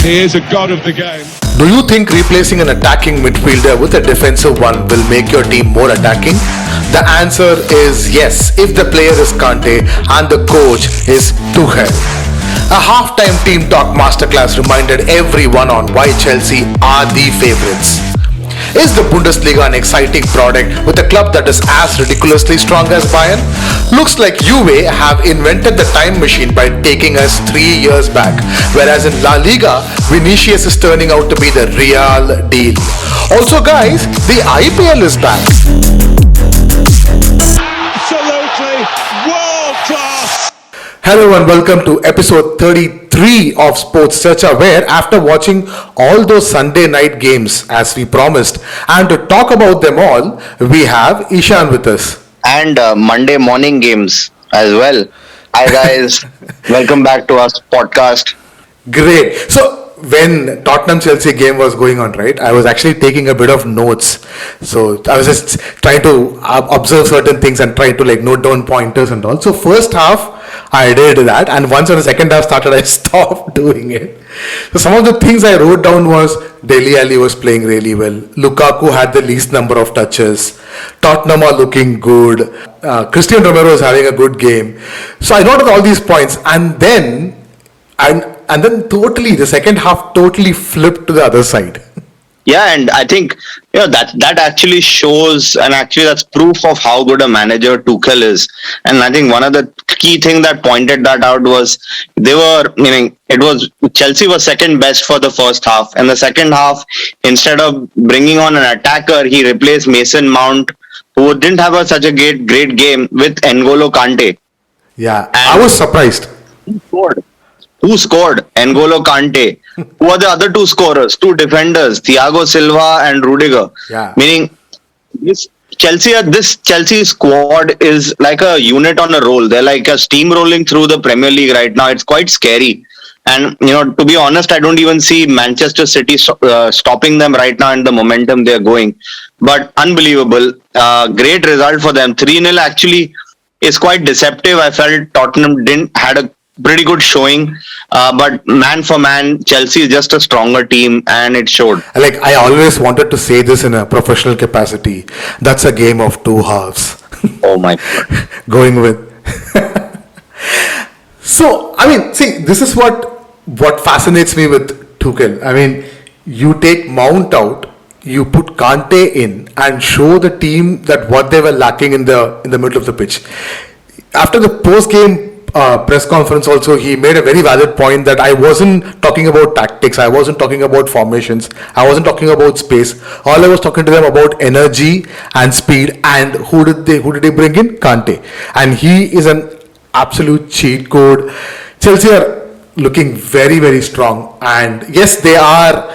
He is a god of the game. Do you think replacing an attacking midfielder with a defensive one will make your team more attacking? The answer is yes, if the player is Kante and the coach is Tuchel. A halftime team talk masterclass reminded everyone on why Chelsea are the favourites. Is the Bundesliga an exciting product with a club that is as ridiculously strong as Bayern? Looks like Juve have invented the time machine by taking us 3 years back, whereas in LaLiga, Vinicius is turning out to be the real deal. Also guys, the IPL is back. Absolutely world class. Hello and welcome to episode 33 of Sports Searcher, where after watching all those Sunday night games as we promised, and to talk about them all, we have Ishan with us. And Monday morning games as well. Hi guys, welcome back to our podcast. Great. So when Tottenham Chelsea game was going on, right, I was actually taking a bit of notes. So I was just trying to observe certain things and try to note down pointers and all. So first half I did that, and once when the second half started, I stopped doing it. So some of the things I wrote down was Dele Alli was playing really well. Lukaku had the least number of touches. Tottenham are looking good. Christian Romero is having a good game. So I noted all these points, and then totally the second half totally flipped to the other side. Yeah, and I think that actually shows, and actually that's proof of how good a manager Tuchel is. And I think one of the key thing that pointed that out was Chelsea was second best for the first half, and the second half, instead of bringing on an attacker, he replaced Mason Mount, who didn't have such a great game, with N'Golo Kante. Yeah, and I was surprised. Who scored? N'Golo Kante. Who are the other two scorers? Two defenders, Thiago Silva and Rudiger. Yeah. Meaning, this Chelsea squad is like a unit on a roll. They're like a steamrolling through the Premier League right now. It's quite scary. And, to be honest, I don't even see Manchester City stopping them right now in the momentum they're going. But unbelievable. Great result for them. 3-0 actually is quite deceptive. I felt Tottenham had a pretty good showing, but man for man, Chelsea is just a stronger team, and it showed. I always wanted to say this in a professional capacity. That's a game of two halves. Oh my God. Going with. So, see, this is what fascinates me with Tuchel. You take Mount out, you put Kante in, and show the team that what they were lacking in the middle of the pitch. After the post-game press conference also, he made a very valid point that I wasn't talking about tactics, I wasn't talking about formations, I wasn't talking about space. All I was talking to them about energy and speed. And who did he bring in? Kante. And he is an absolute cheat code. Chelsea are looking very, very strong, and yes, they are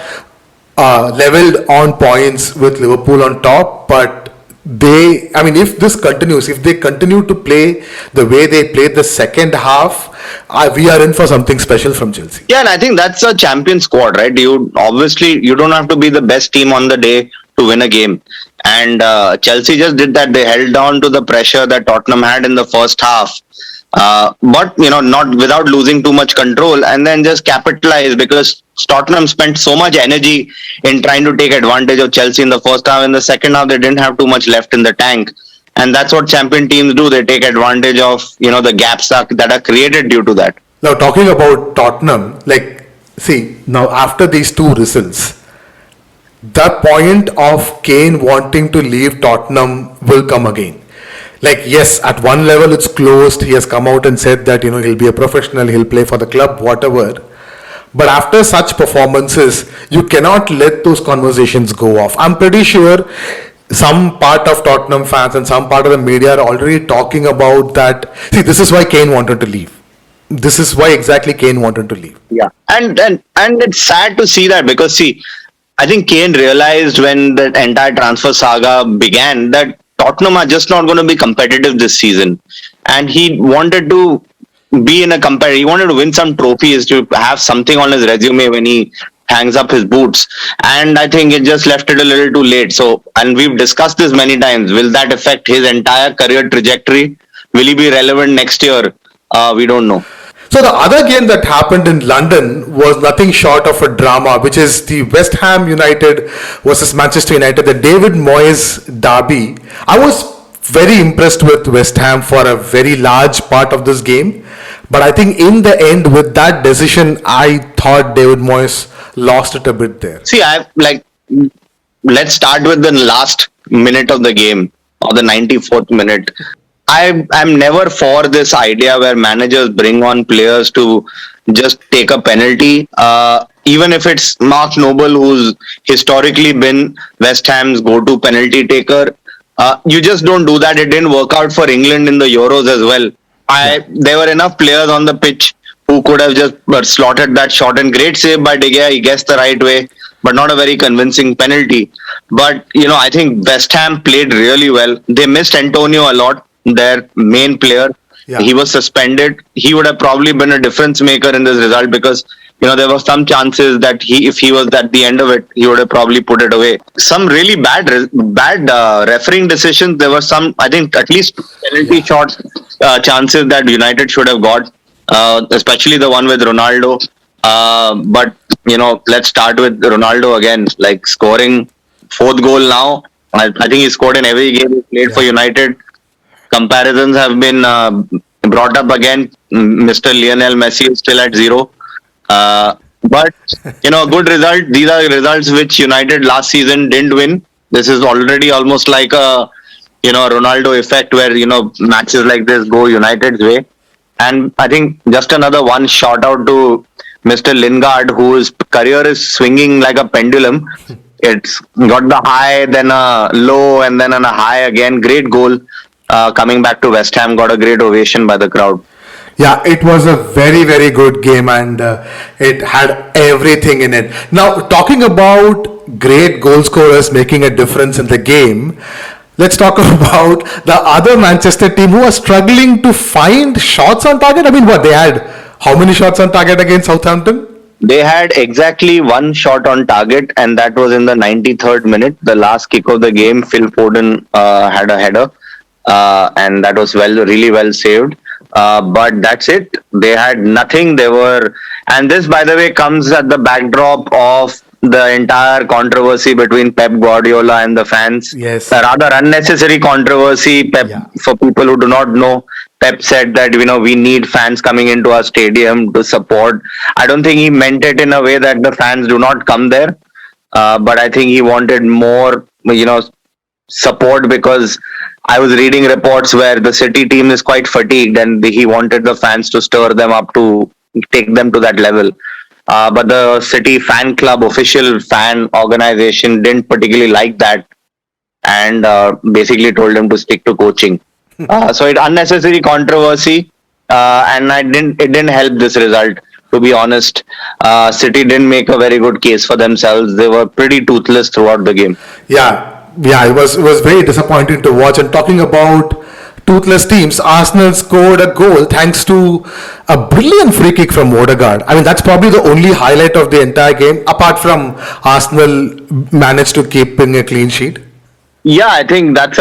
leveled on points with Liverpool on top, but if this continues, if they continue to play the way they played the second half, we are in for something special from Chelsea. Yeah, and I think that's a champion squad, right? You don't have to be the best team on the day to win a game. And Chelsea just did that. They held on to the pressure that Tottenham had in the first half. But not without losing too much control, and then just capitalize, because Tottenham spent so much energy in trying to take advantage of Chelsea in the first half. In the second half, they didn't have too much left in the tank, and that's what champion teams do. They take advantage of the gaps that are created due to that. Now, talking about Tottenham, now after these two results, the point of Kane wanting to leave Tottenham will come again. Yes, at one level it's closed. He has come out and said that, he'll be a professional, he'll play for the club, whatever. But after such performances, you cannot let those conversations go off. I'm pretty sure some part of Tottenham fans and some part of the media are already talking about that. See, this is why Kane wanted to leave. This is why exactly Kane wanted to leave. Yeah. And it's sad to see that, because I think Kane realized when the entire transfer saga began that Tottenham are just not going to be competitive this season, and he wanted to be in a competitive. He wanted to win some trophies, to have something on his resume when he hangs up his boots. And I think it just left it a little too late. So, and we've discussed this many times. Will that affect his entire career trajectory? Will he be relevant next year? We don't know. So the other game that happened in London was nothing short of a drama, which is the West Ham United versus Manchester United, the David Moyes derby. I was very impressed with West Ham for a very large part of this game, but I think in the end, with that decision, I thought David Moyes lost it a bit there. See, let's start with the last minute of the game, or the 94th minute. I'm never for this idea where managers bring on players to just take a penalty. Even if it's Mark Noble, who's historically been West Ham's go-to penalty taker, you just don't do that. It didn't work out for England in the Euros as well. There were enough players on the pitch who could have just slotted that shot, and great save by De Gea. He guessed the right way, but not a very convincing penalty. But, I think West Ham played really well. They missed Antonio a lot, their main player. Yeah. He was suspended. He would have probably been a difference maker in this result, because there were some chances that if he was at the end of it, he would have probably put it away. Some really bad refereeing decisions. There were some, I think, at least penalty shots chances that United should have got, especially the one with Ronaldo. But let's start with Ronaldo again, like scoring fourth goal now. I think he scored in every game he played for United. Comparisons have been brought up again. Mr. Lionel Messi is still at 0. But, good result. These are results which United last season didn't win. This is already almost like a, Ronaldo effect where, matches like this go United's way. And I think just another one shout out to Mr. Lingard, whose career is swinging like a pendulum. It's got the high, then a low, and then a high again. Great goal. Coming back to West Ham, got a great ovation by the crowd. Yeah, it was a very, very good game, and it had everything in it. Now, talking about great goal scorers making a difference in the game, let's talk about the other Manchester team who are struggling to find shots on target. I mean, they had how many shots on target against Southampton? They had exactly one shot on target, and that was in the 93rd minute, the last kick of the game. Phil Foden had a header, and that was really well saved. But that's it. They had nothing. And this, by the way, comes at the backdrop of the entire controversy between Pep Guardiola and the fans. Yes. A rather unnecessary controversy. For people who do not know, Pep said that, we need fans coming into our stadium to support. I don't think he meant it in a way that the fans do not come there. But I think he wanted more, support, because I was reading reports where the City team is quite fatigued and he wanted the fans to stir them up to take them to that level. But the City fan club, official fan organization, didn't particularly like that and basically told him to stick to coaching. So it unnecessary controversy, and it didn't help this result. To be honest, City didn't make a very good case for themselves. They were pretty toothless throughout the game. Yeah, it was very disappointing to watch. And talking about toothless teams, Arsenal scored a goal thanks to a brilliant free kick from Odegaard. I mean, that's probably the only highlight of the entire game, apart from Arsenal managed to keeping a clean sheet. Yeah, I think it's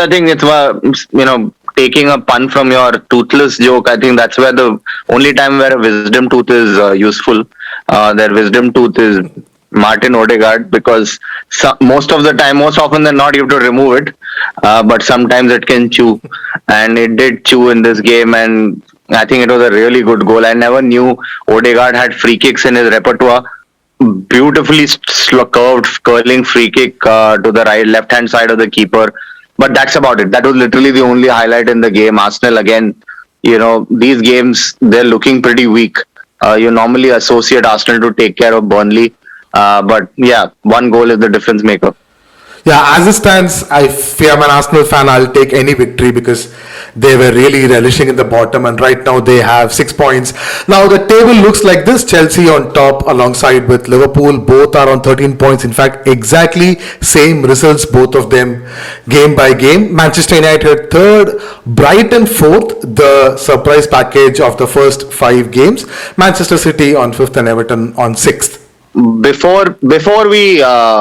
taking a pun from your toothless joke. I think that's where the only time where a wisdom tooth is useful. Their wisdom tooth is Martin Odegaard, because most often than not, you have to remove it. But sometimes it can chew, and it did chew in this game. And I think it was a really good goal. I never knew Odegaard had free kicks in his repertoire. Beautifully curved, curling free kick to the left-hand side of the keeper. But that's about it. That was literally the only highlight in the game. Arsenal, again, these games, they're looking pretty weak. You normally associate Arsenal to take care of Burnley. But yeah, one goal is the difference maker. Yeah, as it stands, if I'm an Arsenal fan, I'll take any victory because they were really relishing in the bottom, and right now they have 6 points. Now the table looks like this: Chelsea on top alongside with Liverpool. Both are on 13 points. In fact, exactly same results, both of them, game by game. Manchester United third, Brighton fourth, the surprise package of the first 5 games. Manchester City on fifth and Everton on sixth. Before we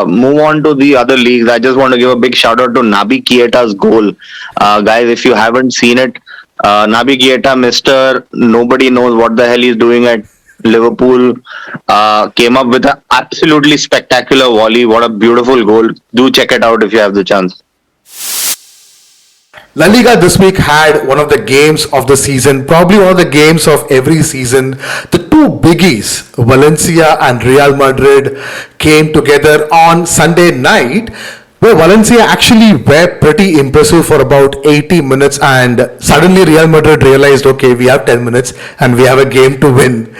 move on to the other leagues, I just want to give a big shout out to Naby Keita's goal. Guys, if you haven't seen it, Naby Keita, Mister, nobody knows what the hell he's doing at Liverpool, came up with an absolutely spectacular volley. What a beautiful goal. Do check it out if you have the chance. La Liga this week had one of the games of the season, probably one of the games of every season. The two biggies, Valencia and Real Madrid, came together on Sunday night, where Valencia actually were pretty impressive for about 80 minutes, and suddenly Real Madrid realized, okay, we have 10 minutes and we have a game to win,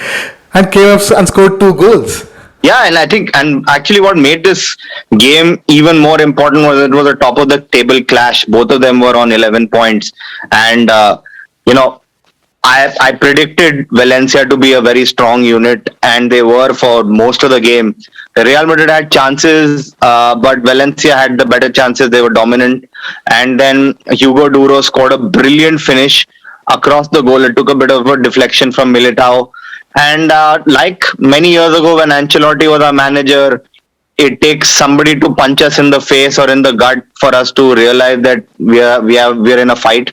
and came up and scored 2 goals. Yeah, and I think, and actually what made this game even more important was it was a top of the table clash. Both of them were on 11 points. And, I predicted Valencia to be a very strong unit, and they were for most of the game. Real Madrid had chances, but Valencia had the better chances. They were dominant. And then Hugo Duro scored a brilliant finish across the goal. It took a bit of a deflection from Militao. And like many years ago when Ancelotti was our manager, it takes somebody to punch us in the face or in the gut for us to realize that we're in a fight.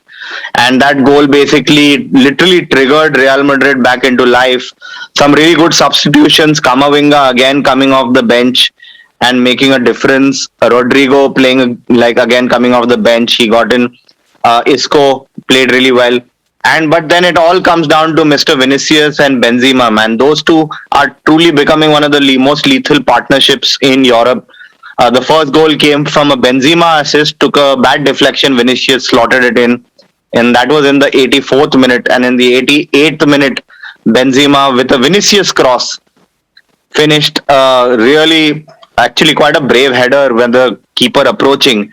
And that goal basically literally triggered Real Madrid back into life. Some really good substitutions. Camavinga again coming off the bench and making a difference. Rodrigo playing again coming off the bench. He got in. Isco played really well. But then it all comes down to Mr. Vinicius and Benzema, man. Those two are truly becoming one of the most lethal partnerships in Europe. The first goal came from a Benzema assist, took a bad deflection, Vinicius slotted it in. And that was in the 84th minute. And in the 88th minute, Benzema with a Vinicius cross finished actually quite a brave header when the keeper approaching.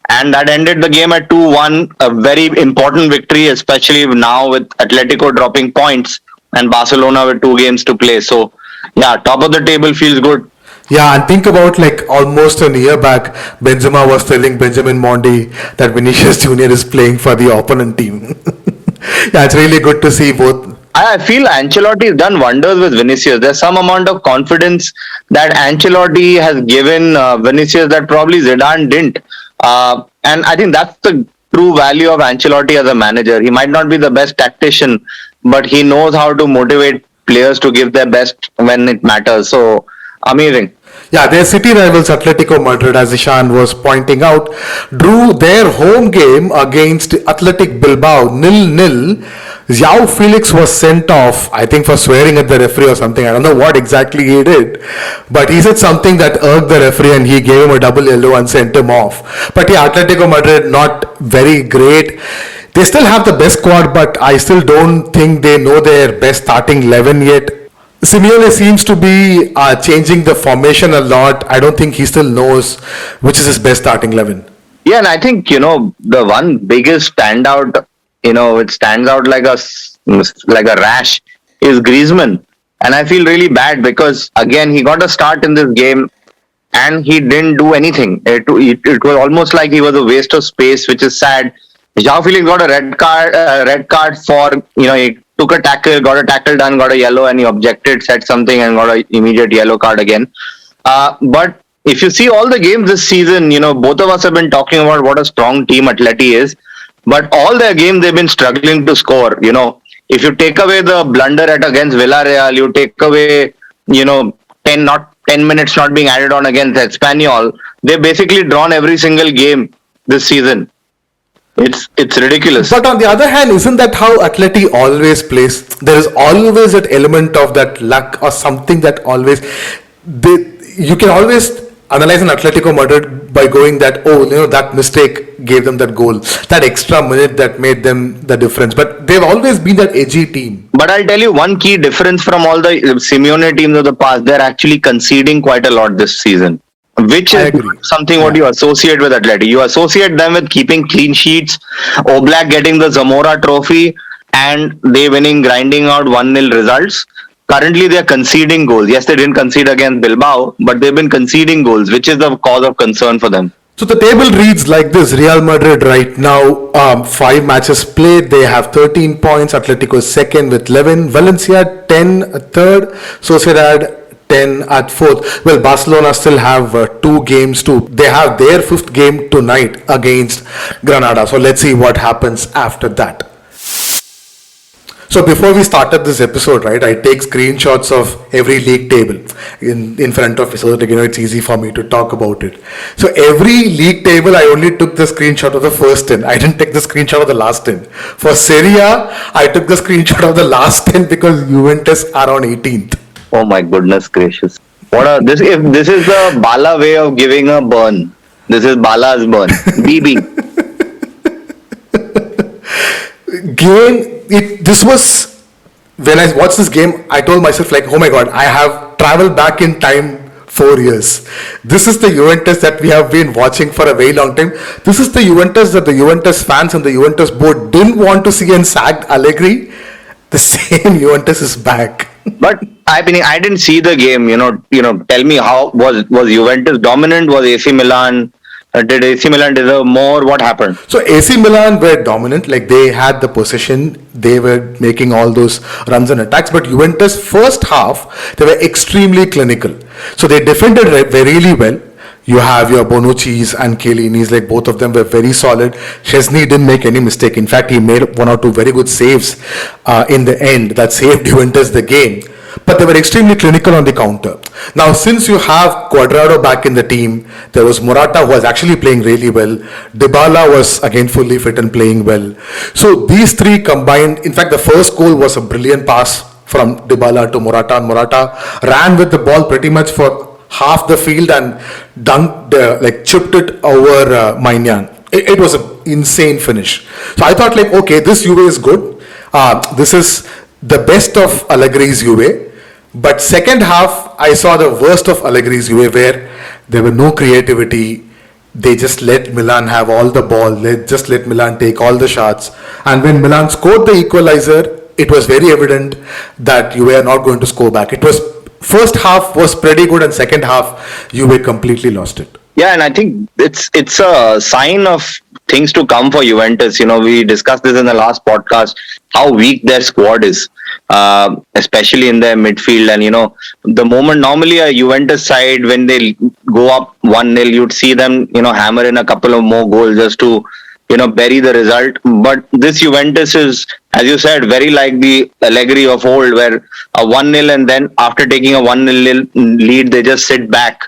And that ended the game at 2-1, a very important victory, especially now with Atletico dropping points and Barcelona with 2 games to play. So, yeah, top of the table feels good. Yeah, and think about almost a year back, Benzema was telling Benjamin Mendy that Vinicius Jr. is playing for the opponent team. Yeah, it's really good to see both. I feel Ancelotti has done wonders with Vinicius. There's some amount of confidence that Ancelotti has given Vinicius that probably Zidane didn't. And I think that's the true value of Ancelotti as a manager. He might not be the best tactician, but he knows how to motivate players to give their best when it matters. So, amazing. Yeah, their city rivals Atletico Madrid, as Ishan was pointing out, drew their home game against Athletic Bilbao 0-0. João Felix was sent off, I think for swearing at the referee or something. I don't know what exactly he did, but he said something that irked the referee and he gave him a double yellow and sent him off. But yeah, Atletico Madrid not very great. They still have the best squad, but I still don't think they know their best starting 11 yet. Simeone seems to be changing the formation a lot. I don't think he still knows which is his best starting 11. Yeah, and I think, the one biggest standout, it stands out like a rash, is Griezmann. And I feel really bad because, again, he got a start in this game and he didn't do anything. It was almost like he was a waste of space, which is sad. João Felix got a red card for, he took a tackle, got a tackle done, got a yellow, and he objected, said something, and got an immediate yellow card again. But if you see all the games this season, both of us have been talking about what a strong team Atleti is. But all their games, they've been struggling to score. If you take away the blunder against Villarreal, you take away, 10 minutes not being added on against Espanyol, they've basically drawn every single game this season. It's ridiculous. But on the other hand, isn't that how Atleti always plays? There is always that element of that luck or something that always... you can always analyze an Atletico Madrid by going that, that mistake gave them that goal. That extra minute that made them the difference. But they've always been that edgy team. But I'll tell you one key difference from all the Simeone teams of the past. They're actually conceding quite a lot this season. Which is something what you associate with Atleti. You associate them with keeping clean sheets, Oblak getting the Zamora trophy, and they grinding out 1-0 results. Currently, they are conceding goals. Yes, they didn't concede against Bilbao, but they've been conceding goals, which is the cause of concern for them. So the table reads like this. Real Madrid right now, 5 matches played. They have 13 points. Atletico is second with 11. Valencia 10 third. Sociedad 10 at 4th. Well, Barcelona still have 2 games too. They have their 5th game tonight against Granada. So let's see what happens after that. So before we started this episode, right, I take screenshots of every league table in front of me so that it's easy for me to talk about it. So every league table, I only took the screenshot of the first 10. I didn't take the screenshot of the last 10. For Serie A, I took the screenshot of the last 10 because Juventus are on 18th. Oh my goodness gracious! This is the Bala way of giving a burn. This is Bala's burn. BB. This was when I watched this game, I told myself like, oh my god, I have traveled back in time 4 years. This is the Juventus that we have been watching for a very long time. This is the Juventus that the Juventus fans and the Juventus board didn't want to see and sacked Allegri. The same Juventus is back. But I mean, I didn't see the game. Tell me, how was Juventus dominant? Was AC Milan? Did AC Milan deserve more? What happened? So AC Milan were dominant, like they had the possession, they were making all those runs and attacks, but Juventus first half, they were extremely clinical. So they defended really well. You have your Bonucci's and Chiellini's, like both of them were very solid. Szczesny didn't make any mistake. In fact, he made 1 or 2 very good saves in the end that saved Juventus the game. But they were extremely clinical on the counter. Now, since you have Cuadrado back in the team, there was Morata who was actually playing really well. Dybala was again fully fit and playing well. So these three combined, in fact, the first goal was a brilliant pass from Dybala to Morata, and Morata ran with the ball pretty much for half the field and dunked, chipped it over Maignan. It was an insane finish. So I thought like, okay, this Juve is good. This is the best of Allegri's Juve. But second half, I saw the worst of Allegri's Juve where there were no creativity. They just let Milan have all the ball. They just let Milan take all the shots. And when Milan scored the equalizer, it was very evident that Juve are not going to score back. It was first half was pretty good, and second half Juve completely lost it. Yeah, and I think it's a sign of things to come for Juventus. We discussed this in the last podcast, how weak their squad is, especially in their midfield. And, the moment normally a Juventus side, when they go up 1-0, you'd see them, hammer in a couple of more goals just to, bury the result. But this Juventus is, as you said, very like the Allegri of old, where a 1-0 and then after taking a 1-0 lead, they just sit back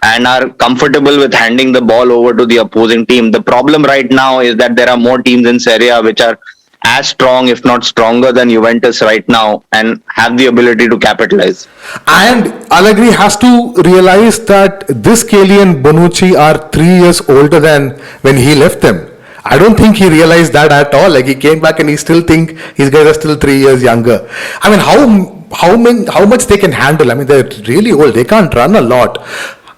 and are comfortable with handing the ball over to the opposing team. The problem right now is that there are more teams in Serie A which are as strong, if not stronger, than Juventus right now and have the ability to capitalize. And Allegri has to realize that this Chiellini and Bonucci are 3 years older than when he left them. I don't think he realized that at all. Like, he came back and he still think these guys are still 3 years younger. I mean, how much they can handle? I mean, they're really old. They can't run a lot.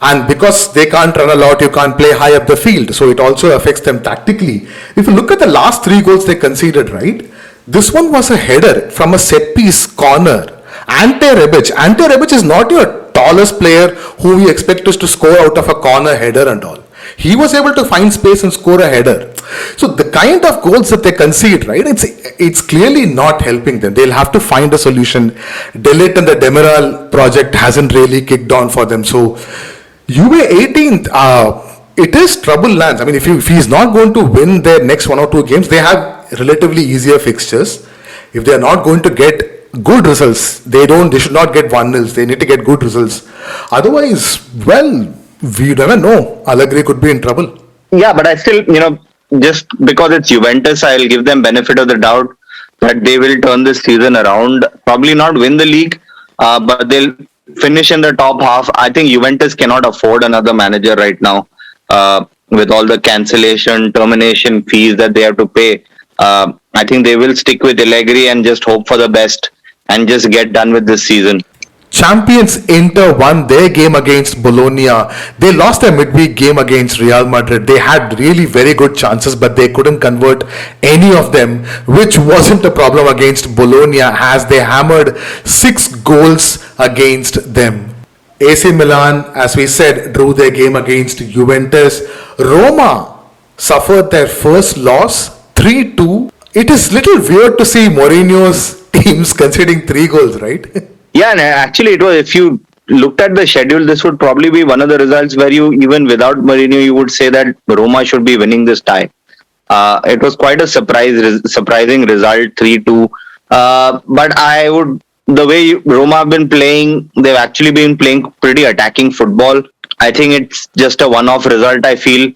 And because they can't run a lot, you can't play high up the field. So it also affects them tactically. If you look at the last 3 goals they conceded, right? This one was a header from a set piece corner. Ante Rebic is not your tallest player who we expect us to score out of a corner header and all. He was able to find space and score a header. So the kind of goals that they concede, right? It's clearly not helping them. They'll have to find a solution. Delit and the Demiral project hasn't really kicked on for them. So Juve 18th, it is trouble lands. I mean, if he's not going to win their next 1 or 2 games, they have relatively easier fixtures. If they are not going to get good results, they should not get 1-0s. They need to get good results. Otherwise, well, we never know. Allegri could be in trouble. Yeah, but I still, just because it's Juventus, I'll give them benefit of the doubt that they will turn this season around. Probably not win the league, but they'll finish in the top half. I think Juventus cannot afford another manager right now, with all the cancellation, termination fees that they have to pay. I think they will stick with Allegri and just hope for the best and just get done with this season. Champions Inter won their game against Bologna. They lost their midweek game against Real Madrid. They had really very good chances, but they couldn't convert any of them, which wasn't a problem against Bologna as they hammered 6 goals against them. AC Milan, as we said, drew their game against Juventus. Roma suffered their first loss, 3-2. It is little weird to see Mourinho's teams conceding 3 goals, right? Yeah, and actually it was, if you looked at the schedule, this would probably be one of the results where you, even without Mourinho, you would say that Roma should be winning this tie. It was quite a surprising result, 3-2 But the way Roma have been playing, they've actually been playing pretty attacking football. I think it's just a one-off result. I feel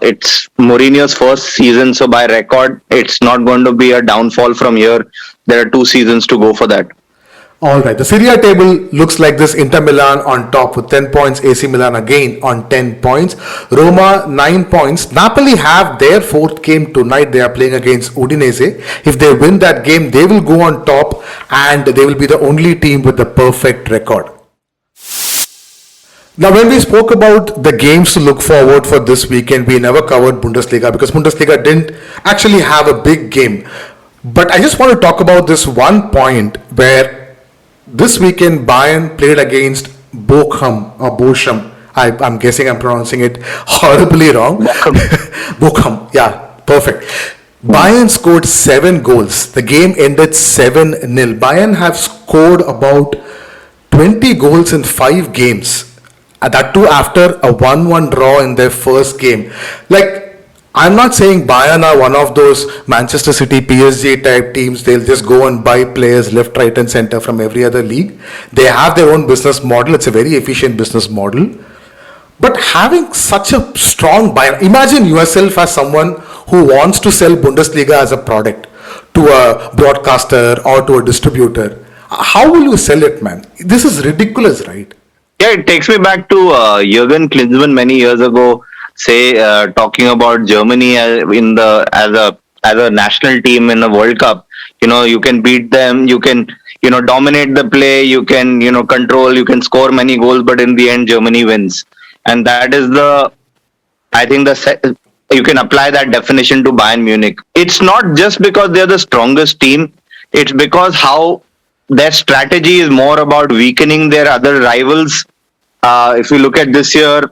it's Mourinho's first season, so by record, it's not going to be a downfall from here. There are 2 seasons to go for that. All right, the Serie A table looks like this. Inter Milan on top with 10 points, AC Milan again on 10 points, Roma 9 points. Napoli have their 4th game tonight. They are playing against Udinese. If they win that game, they will go on top and they will be the only team with the perfect record. Now, when we spoke about the games to look forward for this weekend, we never covered Bundesliga because Bundesliga didn't actually have a big game. But I just want to talk about this one point where this weekend, Bayern played against Bochum or Bochum. I'm guessing I'm pronouncing it horribly wrong. Bochum, yeah, perfect. Bayern scored 7 goals. The game ended 7-0. Bayern have scored about 20 goals in 5 games. That too after a 1-1 draw in their first game. Like, I'm not saying Bayern are one of those Manchester City, PSG type teams. They'll just go and buy players left, right and center from every other league. They have their own business model. It's a very efficient business model. But having such a strong Bayern, imagine yourself as someone who wants to sell Bundesliga as a product to a broadcaster or to a distributor. How will you sell it, man? This is ridiculous, right? Yeah, it takes me back to Jürgen Klinsmann many years ago. Talking about Germany as a national team in a World Cup. You can beat them, you can dominate the play, you can control, you can score many goals, but in the end Germany wins. And that is you can apply that definition to Bayern Munich. It's not just because they're the strongest team, it's because how their strategy is more about weakening their other rivals. If you look at this year,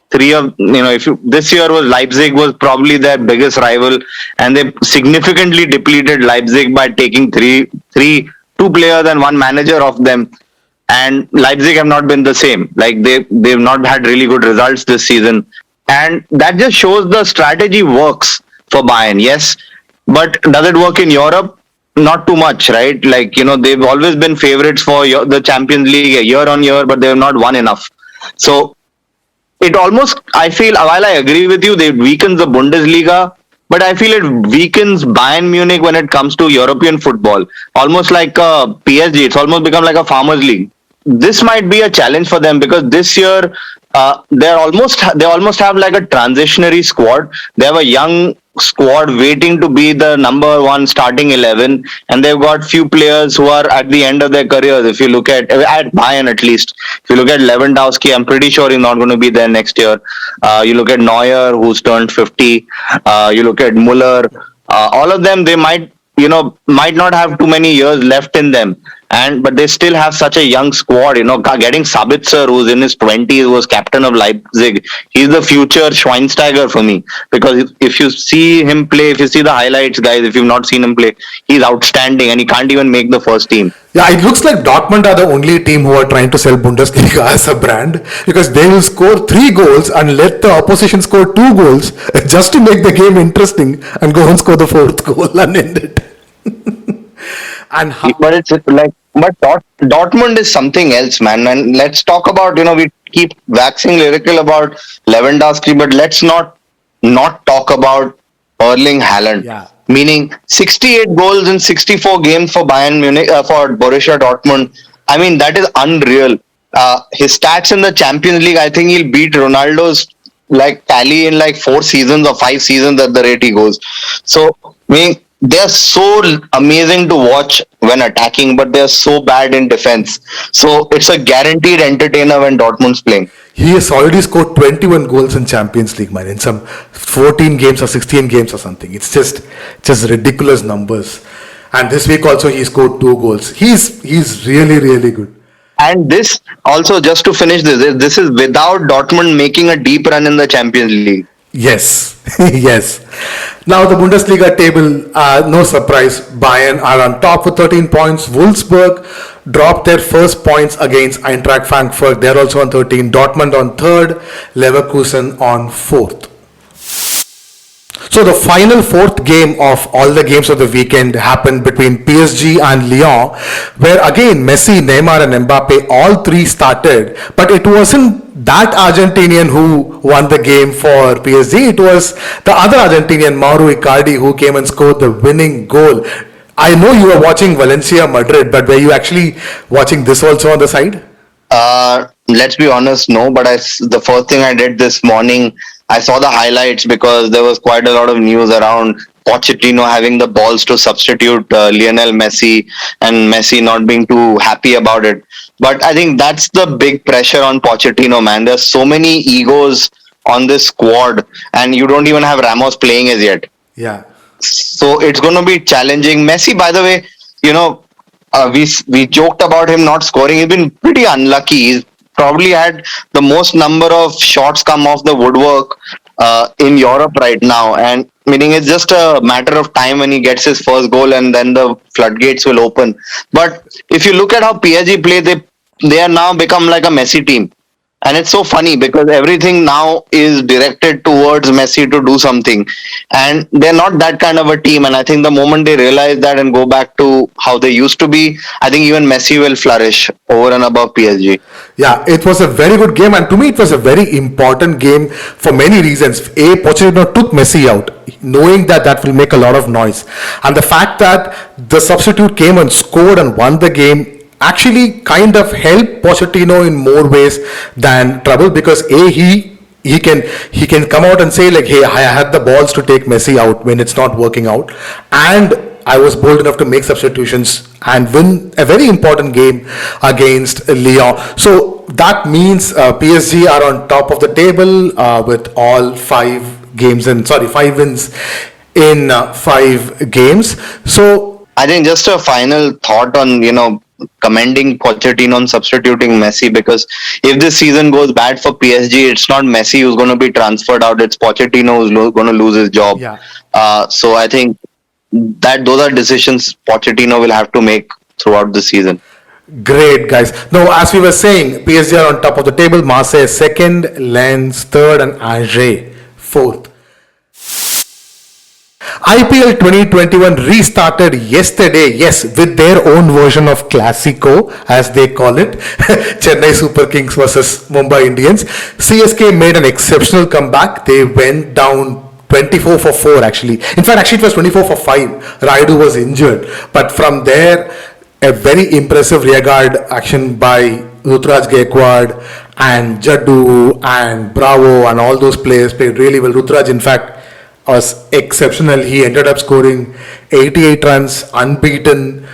this year was Leipzig was probably their biggest rival, and they significantly depleted Leipzig by taking two players and 1 manager of them. And Leipzig have not been the same. Like they've not had really good results this season, and that just shows the strategy works for Bayern. Yes, but does it work in Europe? Not too much, right? Like they've always been favorites for the Champions League year on year, but they have not won enough. So it almost, I feel, while I agree with you, they weakens the Bundesliga, but I feel it weakens Bayern Munich when it comes to European football. Almost like PSG, it's almost become like a farmers league. This might be a challenge for them because this year they almost have like a transitionary squad. They have a young squad waiting to be the number 1 starting 11, and they've got few players who are at the end of their careers. If you look at Bayern, at least if you look at Lewandowski, I'm pretty sure he's not going to be there next year. You look at Neuer, who's turned 50. You look at Muller. All of them, they might not have too many years left in them, but they still have such a young squad. Getting Sabitzer, who's in his 20s, who was captain of Leipzig, he's the future Schweinsteiger for me, because if you see him play, if you see the highlights, guys, if you've not seen him play, he's outstanding, and he can't even make the first team. Yeah, it looks like Dortmund are the only team who are trying to sell Bundesliga as a brand, because they will score 3 goals and let the opposition score 2 goals just to make the game interesting and go and score the 4th goal and end it. But it's like, Dortmund is something else, man. And let's talk about, we keep waxing lyrical about Lewandowski, but let's not talk about Erling Haaland. Yeah. Meaning 68 goals in 64 games for Bayern Munich, for Borussia Dortmund. I mean, that is unreal. His stats in the Champions League, I think he'll beat Ronaldo's tally in 4 seasons or 5 seasons at the rate he goes. So, they're so amazing to watch when attacking, but they're so bad in defense. So it's a guaranteed entertainer when Dortmund's playing. He has already scored 21 goals in Champions League, man, in some 14 games or 16 games or something. It's just ridiculous numbers. And this week also he scored 2 goals. He's really, really good. And this also, just to finish this is without Dortmund making a deep run in the Champions League. Yes, yes. Now the Bundesliga table, no surprise, Bayern are on top with 13 points. Wolfsburg dropped their first points against Eintracht Frankfurt. They're also on 13. Dortmund on 3rd. Leverkusen on 4th. So the final fourth game of all the games of the weekend happened between PSG and Lyon, where again Messi, Neymar and Mbappe all three started, but it wasn't that Argentinian who won the game for PSG. It was the other Argentinian, Mauro Icardi, who came and scored the winning goal. I know you were watching Valencia Madrid, but were you actually watching this also on the side? Let's be honest, no. But the first thing I did this morning, I saw the highlights because there was quite a lot of news around Pochettino having the balls to substitute Lionel Messi and Messi not being too happy about it. But I think that's the big pressure on Pochettino, man. There's so many egos on this squad, and you don't even have Ramos playing as yet. Yeah. So it's going to be challenging. Messi, by the way, we joked about him not scoring. He's been pretty unlucky. He's probably had the most number of shots come off the woodwork in Europe right now, and meaning it's just a matter of time when he gets his first goal, and then the floodgates will open. But if you look at how PSG play, they are now become like a Messi team. And it's so funny because everything now is directed towards Messi to do something. And they're not that kind of a team. And I think the moment they realize that and go back to how they used to be, I think even Messi will flourish over and above PSG. Yeah, it was a very good game. And to me, it was a very important game for many reasons. A, Pochettino took Messi out, knowing that will make a lot of noise. And the fact that the substitute came and scored and won the game actually kind of help Pochettino in more ways than trouble, because he can come out and say like, hey, I had the balls to take Messi out when it's not working out, and I was bold enough to make substitutions and win a very important game against Lyon. So that means PSG are on top of the table with all 5 wins in 5 games. So I think just a final thought on commending Pochettino on substituting Messi, because if this season goes bad for PSG, it's not Messi who's going to be transferred out, it's Pochettino who's going to lose his job. Yeah. So I think that those are decisions Pochettino will have to make throughout the season. Great, guys. Now, as we were saying, PSG are on top of the table, Marseille second, Lens third and Angers fourth. IPL 2021 restarted yesterday, yes, with their own version of Classico, as they call it. Chennai Super Kings versus Mumbai Indians. CSK made an exceptional comeback. They went down 24 for 4 actually. In fact, it was 24 for 5. Raidu was injured. But from there, a very impressive rearguard action by Rutraj Gaikwad and Jaddu and Bravo and all those players played really well. Rutraj, in fact, was exceptional. He ended up scoring 88 runs, unbeaten,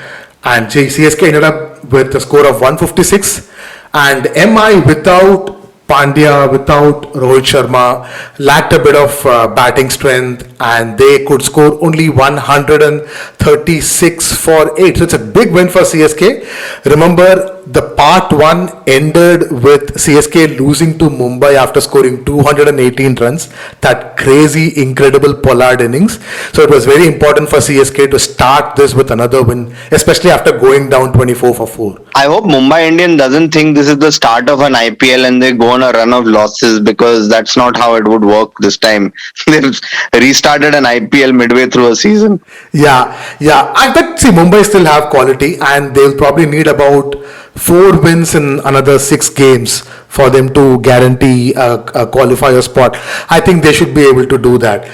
and CSK ended up with a score of 156. And MI without Pandya, without Rohit Sharma, lacked a bit of batting strength, and they could score only 136 for 8. So it's a big win for CSK. Remember, the part 1 ended with CSK losing to Mumbai after scoring 218 runs. That crazy, incredible Pollard innings. So it was very important for CSK to start this with another win, especially after going down 24 for 4. I hope Mumbai Indian doesn't think this is the start of an IPL and they go on a run of losses, because that's not how it would work this time. They've restarted an IPL midway through a season. Yeah. But see, Mumbai still have quality, and they'll probably need about 4 wins in another 6 games for them to guarantee a qualifier spot. I think they should be able to do that.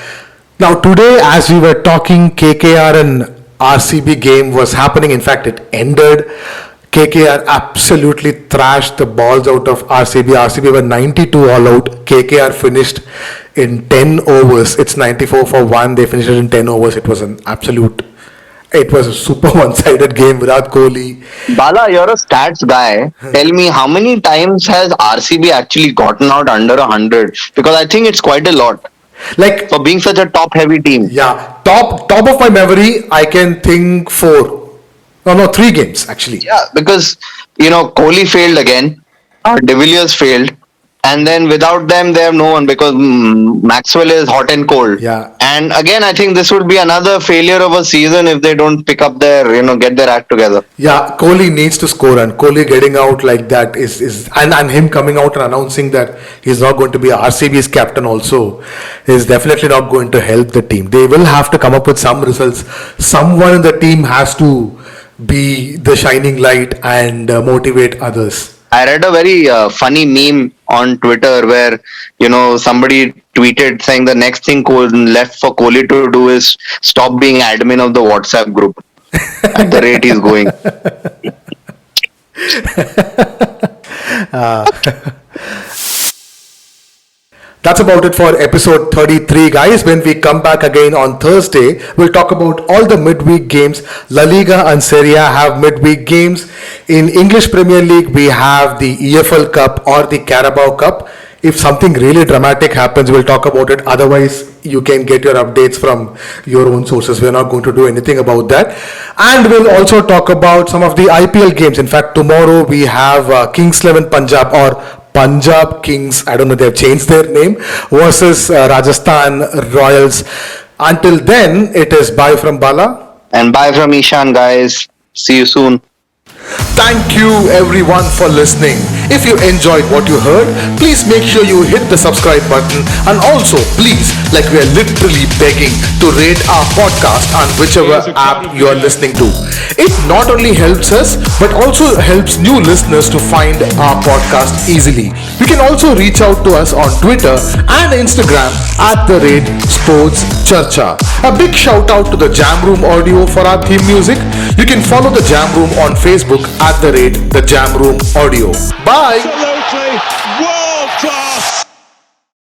Now today, as we were talking, KKR and RCB game was happening. In fact, it ended. KKR absolutely thrashed the balls out of RCB. RCB were 92 all out. KKR finished in 10 overs. It's 94 for 1. They finished it in 10 overs. It was a super one-sided game. Virat Kohli. Bala, you're a stats guy. Tell me, how many times has RCB actually gotten out under 100? Because I think it's quite a lot. Like, for being such a top-heavy team. Yeah, top of my memory, I can think 4. No, 3 games actually. Yeah, because Kohli failed again. De Villiers failed. And then without them, they have no one because Maxwell is hot and cold. Yeah. And again, I think this would be another failure of a season if they don't pick up their, get their act together. Yeah, Kohli needs to score, and Kohli getting out like that is and him coming out and announcing that he's not going to be RCB's captain also is definitely not going to help the team. They will have to come up with some results. Someone in the team has to be the shining light and motivate others. I read a very funny meme on Twitter where, somebody tweeted saying the next thing left for Kohli to do is stop being admin of the WhatsApp group at the rate he's going. That's about it for episode 33, guys. When we come back again on Thursday, we'll talk about all the midweek games. LaLiga and Serie A have midweek games. In English Premier League, we have the EFL Cup or the Carabao Cup. If something really dramatic happens, we'll talk about it. Otherwise, you can get your updates from your own sources. We're not going to do anything about that. And we'll also talk about some of the IPL games. In fact, tomorrow we have Kings 11 Punjab or Punjab Kings, I don't know, they've changed their name, versus Rajasthan Royals. Until then, it is bye from Bala. And bye from Ishan, guys. See you soon. Thank you everyone for listening. If you enjoyed what you heard, please make sure you hit the subscribe button, and also please, like we are literally begging, to rate our podcast on whichever app you are listening to. It not only helps us but also helps new listeners to find our podcast easily. You can also reach out to us on Twitter and Instagram @SportsCharcha. A big shout out to the Jam Room Audio for our theme music. You can follow the Jam Room on Facebook @the Jam Room Audio. Bye. Absolutely